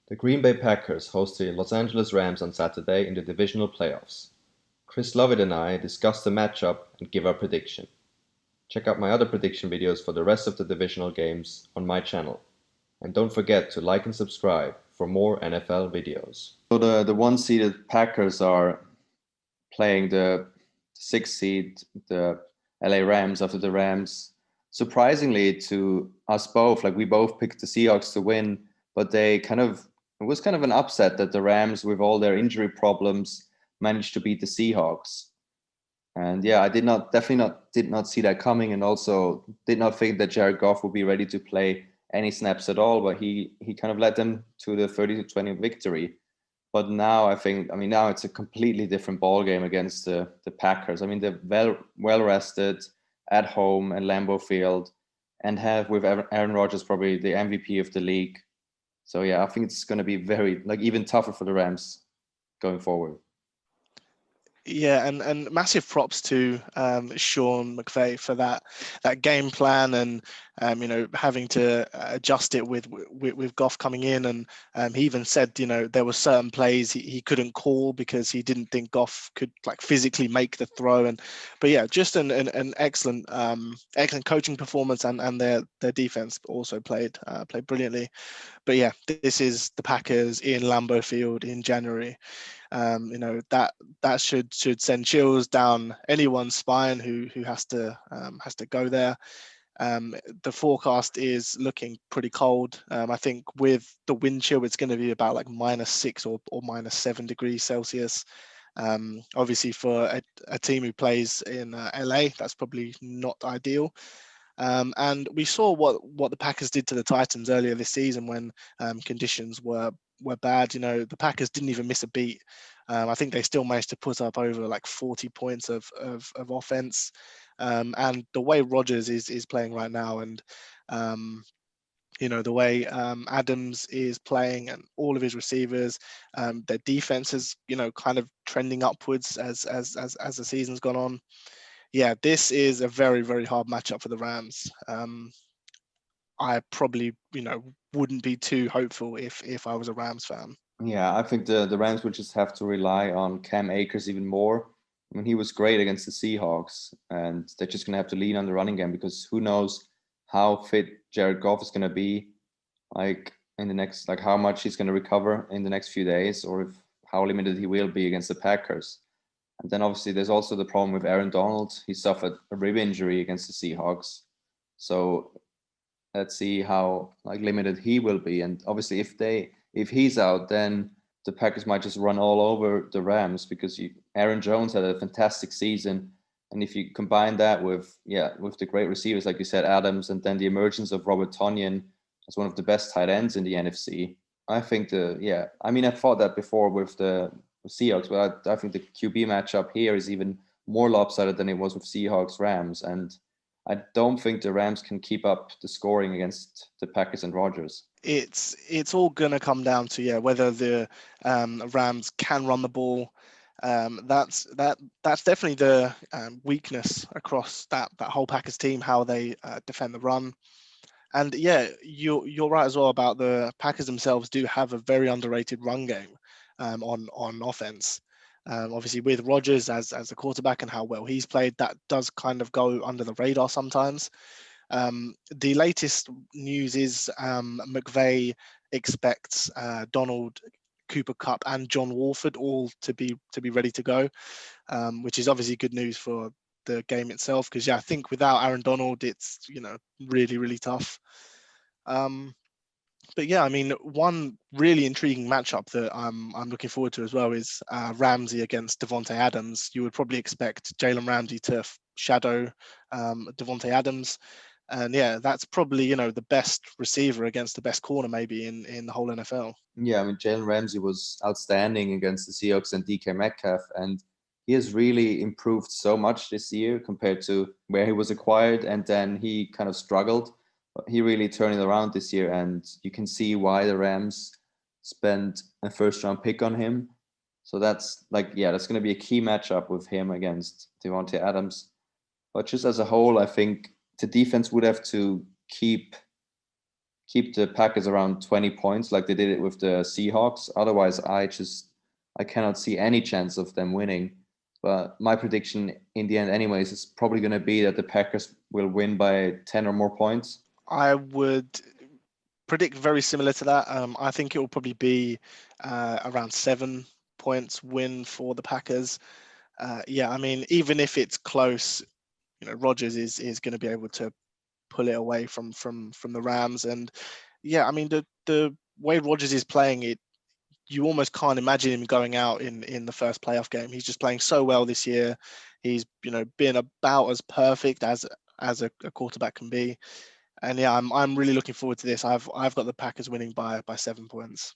The Green Bay Packers host the Los Angeles Rams on Saturday in the divisional playoffs. Chris Lovitt and I discuss the matchup and give our prediction. Check out my other prediction videos for the rest of the divisional games on my channel. And don't forget to like and subscribe for more NFL videos. So the one-seeded Packers are playing the sixth seed, the LA Rams, after the Rams, surprisingly to us both, like we both picked the Seahawks to win, but it was kind of an upset that the Rams, with all their injury problems, managed to beat the Seahawks. And yeah, did not see that coming, and also did not think that Jared Goff would be ready to play any snaps at all. But he kind of led them to the 30-20 victory. But now now it's a completely different ball game against the Packers. I mean, they're well rested at home at Lambeau Field, and have with Aaron Rodgers probably the MVP of the league. So yeah, I think it's going to be very even tougher for the Rams going forward. Yeah, and massive props to Sean McVay for that game plan, and having to adjust it with Goff coming in, and he even said there were certain plays he couldn't call because he didn't think Goff could physically make the throw, but yeah, just an excellent coaching performance, and their defense also played brilliantly. But yeah, this is the Packers in Lambeau Field in January. That should send chills down anyone's spine who has to go there. The forecast is looking pretty cold. I think with the wind chill, it's going to be about -6 or -7 degrees Celsius. Obviously, for a team who plays in LA, that's probably not ideal. And we saw what the Packers did to the Titans earlier this season when conditions were bad. The Packers didn't even miss a beat. I think they still managed to put up over 40 points of offense. And the way Rodgers is playing right now, and the way Adams is playing, and all of his receivers, their defense is kind of trending upwards as the season's gone on. Yeah, this is a very, very hard matchup for the Rams. I probably, wouldn't be too hopeful if I was a Rams fan. Yeah, I think the Rams will just have to rely on Cam Akers even more. I mean, he was great against the Seahawks, and they're just going to have to lean on the running game, because who knows how fit Jared Goff is going to be, in the next, how much he's going to recover in the next few days, or how limited he will be against the Packers. And then obviously there's also the problem with Aaron Donald. He suffered a rib injury against the Seahawks. So let's see how limited he will be. And obviously if he's out, then the Packers might just run all over the Rams, because Aaron Jones had a fantastic season. And if you combine that with the great receivers, like you said, Adams, and then the emergence of Robert Tonyan as one of the best tight ends in the NFC, I think I thought that before with the Seahawks, but I think the QB matchup here is even more lopsided than it was with Seahawks Rams, and I don't think the Rams can keep up the scoring against the Packers and Rodgers. It's all gonna come down to whether the Rams can run the ball. That's definitely the weakness across that whole Packers team, how they defend the run. And yeah, you're right as well about the Packers themselves do have a very underrated run game on offense. Obviously, with Rodgers as the quarterback and how well he's played, that does kind of go under the radar sometimes. The latest news is McVay expects Donald, Cooper Kupp, and John Wolford all to be ready to go, which is obviously good news for the game itself, because I think without Aaron Donald, it's really, really tough. But yeah, I mean, one really intriguing matchup that I'm looking forward to as well is Ramsey against Devontae Adams. You would probably expect Jalen Ramsey to shadow Devontae Adams, and yeah, that's probably the best receiver against the best corner maybe in the whole NFL. Yeah, I mean, Jalen Ramsey was outstanding against the Seahawks and DK Metcalf, and he has really improved so much this year compared to where he was acquired, and then he kind of struggled. But he really turned it around this year, and you can see why the Rams spent a first-round pick on him. So that's that's going to be a key matchup with him against Devontae Adams. But just as a whole, I think the defense would have to keep keep the Packers around 20 points like they did it with the Seahawks. Otherwise, I cannot see any chance of them winning. But my prediction in the end, anyways, is probably going to be that the Packers will win by 10 or more points. I would predict very similar to that. I think it will probably be around 7 points win for the Packers. Yeah, I mean, even if it's close, Rodgers is going to be able to pull it away from the Rams. And yeah, I mean, the way Rodgers is playing it, you almost can't imagine him going out in the first playoff game. He's just playing so well this year. He's been about as perfect as a quarterback can be. And yeah, I'm really looking forward to this. I've got the Packers winning by 7 points.